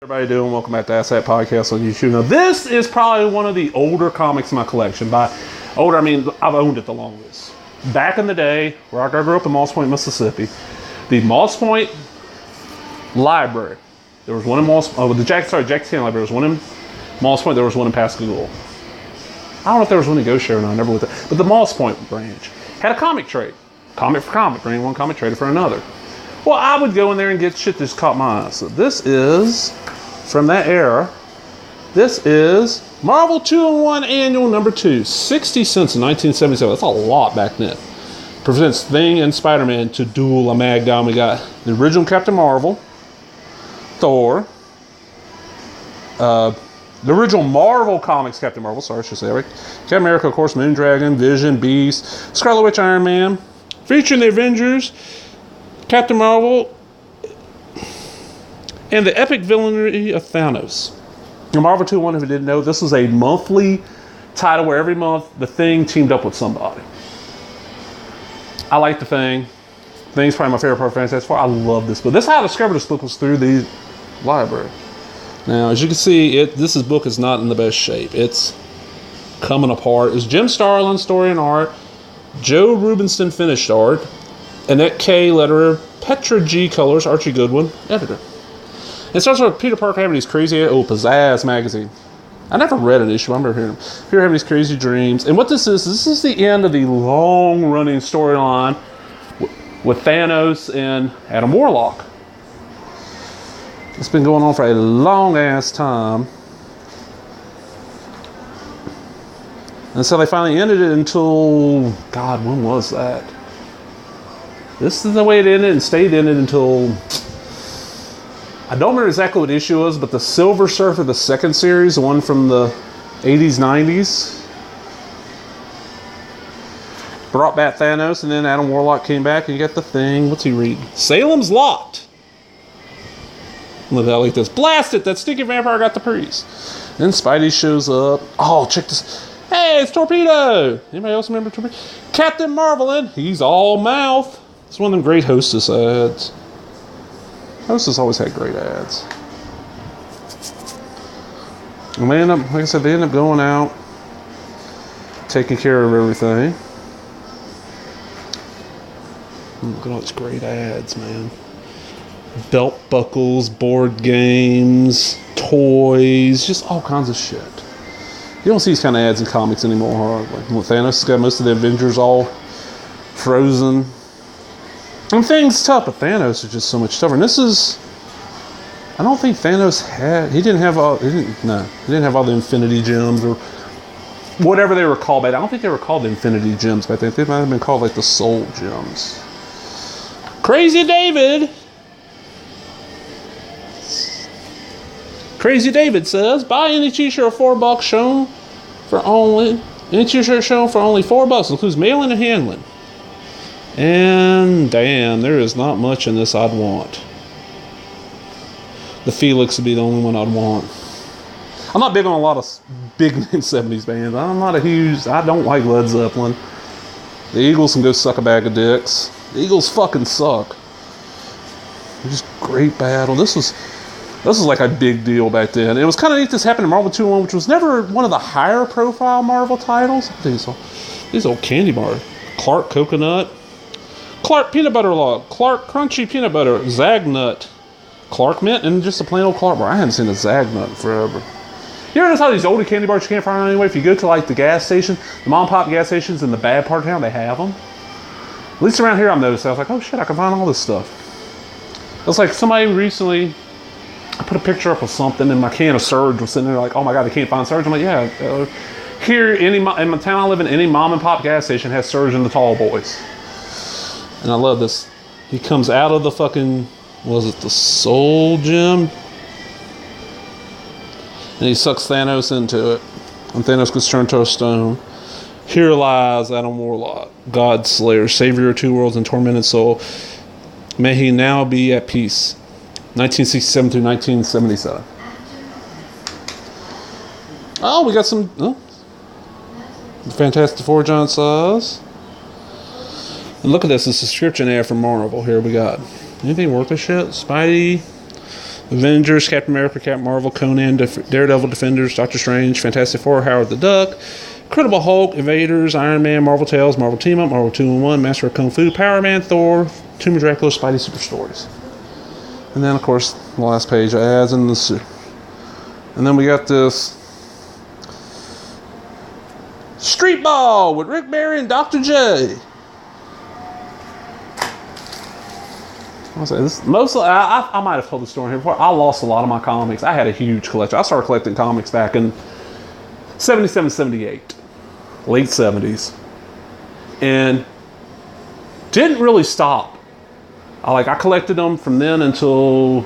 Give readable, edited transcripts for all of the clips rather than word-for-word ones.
Everybody doing? Welcome back to Asset Podcast on YouTube. Now, this is probably one of the older comics in my collection. By older, I mean I've owned it the longest. Back in the day, where I grew up in Moss Point, Mississippi, the Moss Point Library. There was one in Jackson Library. There was one in Moss Point. There was one in Pascagoula. I don't know if there was one in Goshen or not. I never went there. But the Moss Point branch had a comic trade. Comic for comic. Bring one comic, trade it for another. Well, I would go in there and get shit that just caught my eye. So this is, from that era, this is Marvel 2-in-1 Annual number 2. 60 cents in 1977. That's a lot back then. Presents Thing and Spider-Man to duel a Mad Guy. We got the original Captain Marvel, Thor, the original Marvel Comics Captain Marvel, sorry, I should say that right. Captain America, of course, Moondragon, Vision, Beast, Scarlet Witch, Iron Man. Featuring the Avengers, Captain Marvel, and the epic villainy of Thanos. Now, Marvel 2-in-1, if you didn't know, this was a monthly title where every month the Thing teamed up with somebody. I like the Thing. Thing's probably my favorite part of Fantastic Four. I love this book. This is how I discovered this book, was through the library. Now, as you can see, this book is not in the best shape. It's coming apart. It's Jim Starlin, story and art. Joe Rubinstein, finished art. Annette K. letterer. Petra G. colors. Archie Goodwin, editor. It starts with Peter Parker having these crazy... Oh, Pizzazz magazine. I never read an issue. I remember hearing them. Peter having these crazy dreams. And what this is the end of the long-running storyline with Thanos and Adam Warlock. It's been going on for a long-ass time. And so they finally ended it until... God, when was that? This is the way it ended and stayed ended until... I don't remember exactly what issue it was, but the Silver Surfer, the second series, the one from the 80s, 90s, brought back Thanos, and then Adam Warlock came back, and you got the Thing. What's he reading? Salem's Lot. Look at like this. Blast it! That stinky vampire got the priest. Then Spidey shows up. Oh, check this. Hey, it's Torpedo! Anybody else remember Torpedo? Captain Marvelin. He's all mouth. It's one of them great Hostess ads. Hostess always had great ads. And they end up, like I said, they end up going out, taking care of everything. Look at all these great ads, man. Belt buckles, board games, toys, just all kinds of shit. You don't see these kind of ads in comics anymore, hardly. Well, Thanos has got most of the Avengers all frozen. And Thing's tough, but Thanos is just so much tougher. And this is... I don't think Thanos had... He didn't have all the Infinity Gems or whatever they were called back then. I don't think they were called the Infinity Gems back then. They might have been called like the Soul Gems. Crazy David! Crazy David says, buy any t-shirt for $4 shown for only... Any t-shirt shown for only $4. Includes mailing and handling. And damn, there is not much in this I'd want. The Felix would be the only one I'd want. I'm not big on a lot of big name 70s bands. I don't like Led Zeppelin. The Eagles can go suck a bag of dicks. The Eagles fucking suck. Just great battle. This was like a big deal back then. It was kind of neat this happened in Marvel 2-in-1, which was never one of the higher profile Marvel titles. These old candy bars. Clark Coconut. Clark Peanut Butter Log, Clark Crunchy Peanut Butter, Zagnut, Clark Mint, and just a plain old Clark bar. I haven't seen a Zagnut in forever. You ever notice how these older candy bars you can't find anyway? If you go to like the gas station, the mom and pop gas stations in the bad part of town, they have them. At least around here I've noticed. I was like, oh shit, I can find all this stuff. It's like somebody recently, I put a picture up of something and my can of Surge was sitting there like, oh my god, they can't find Surge. I'm like, yeah, here in the town I live in, any mom and pop gas station has Surge and the Tall Boys. And I love this. He comes out of the fucking, was it the Soul Gem? And he sucks Thanos into it. And Thanos gets turned to a stone. Here lies Adam Warlock, God Slayer, Savior of two worlds and tormented soul. May he now be at peace. 1967 through 1977. Oh, we got some... Oh. Fantastic Four giant size. And look at this, a subscription ad from Marvel. Here we got anything worth a shit. Spidey, Avengers, Captain America, Captain Marvel, Conan, Daredevil, Defenders, Doctor Strange, Fantastic Four, Howard the Duck, Incredible Hulk, Invaders, Iron Man, Marvel Tales, Marvel Team Up, Marvel 2-in-1, Master of Kung Fu, Power Man, Thor, Tomb of Dracula, Spidey Super Stories. And then, of course, the last page adds in this. And then we got this Street Ball with Rick Barry and Dr. J. I might have told the story here before. I lost a lot of my comics. I had a huge collection. I started collecting comics back in 77, 78, late 70s, and didn't really stop. I collected them from then until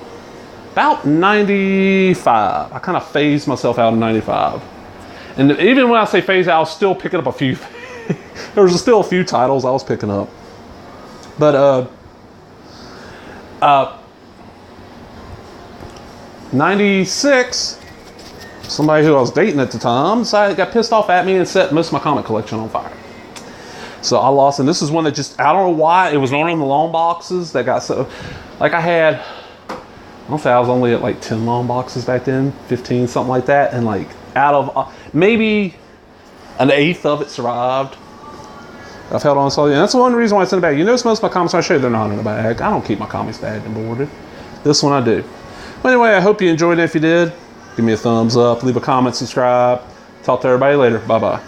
about 95. I kind of phased myself out in 95. And even when I say phase out, I was still picking up a few. There was still a few titles I was picking up. But 96, somebody who I was dating at the time got pissed off at me and set most of my comic collection on fire. So I lost, and this is one that just, I don't know why, it was one of the long boxes that got so, I had, I don't say I was only at 10 long boxes back then, 15, something like that, and out of, maybe an eighth of it survived. I've held on to all, and that's one reason why it's in a bag. You notice most of my comics I show, they're not in a bag. I don't keep my comics bagged and boarded. This one I do. Well, anyway, I hope you enjoyed it. If you did, give me a thumbs up, leave a comment, subscribe. Talk to everybody later. Bye-bye.